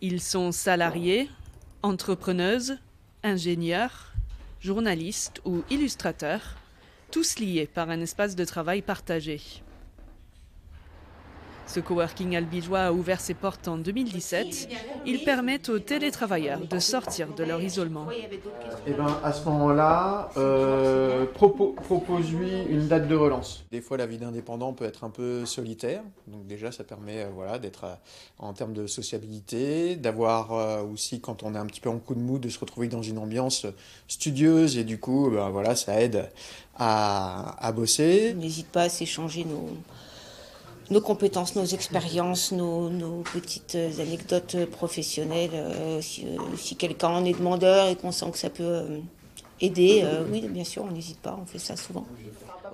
Ils sont salariés, entrepreneuses, ingénieurs, journalistes ou illustrateurs, tous liés par un espace de travail partagé. Ce coworking albigeois a ouvert ses portes en 2017. Il permet aux télétravailleurs de sortir de leur isolement. Et à ce moment-là, propose-lui une date de relance. Des fois, la vie d'indépendant peut être un peu solitaire. Donc déjà, ça permet d'être en termes de sociabilité, d'avoir aussi, quand on est un petit peu en coup de mou, de se retrouver dans une ambiance studieuse. Et du coup, ça aide à bosser. On n'hésite pas à s'échanger nos compétences, nos expériences, nos petites anecdotes professionnelles. Si quelqu'un en est demandeur et qu'on sent que ça peut aider, oui, bien sûr, on n'hésite pas, on fait ça souvent.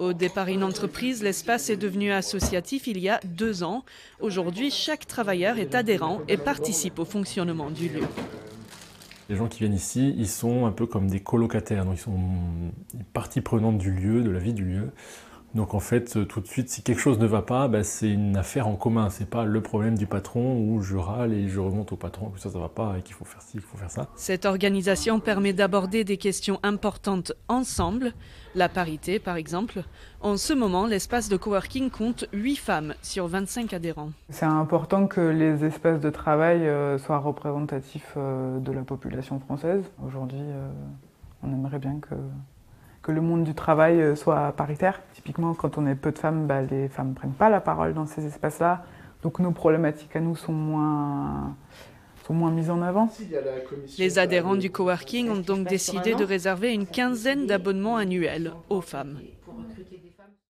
Au départ une entreprise, l'espace est devenu associatif il y a 2 ans. Aujourd'hui, chaque travailleur est adhérent et participe au fonctionnement du lieu. Les gens qui viennent ici, ils sont un peu comme des colocataires, donc ils sont une partie prenante du lieu, de la vie du lieu. Donc en fait, tout de suite, si quelque chose ne va pas, c'est une affaire en commun. C'est pas le problème du patron où je râle et je remonte au patron que ça va pas et qu'il faut faire ci, qu'il faut faire ça. Cette organisation permet d'aborder des questions importantes ensemble. La parité, par exemple. En ce moment, l'espace de coworking compte 8 femmes sur 25 adhérents. C'est important que les espaces de travail soient représentatifs de la population française. Aujourd'hui, on aimerait bien que le monde du travail soit paritaire. Typiquement, quand on est peu de femmes, les femmes ne prennent pas la parole dans ces espaces-là. Donc nos problématiques à nous sont moins mises en avant. Les adhérents du coworking ont donc décidé de réserver une quinzaine d'abonnements annuels aux femmes.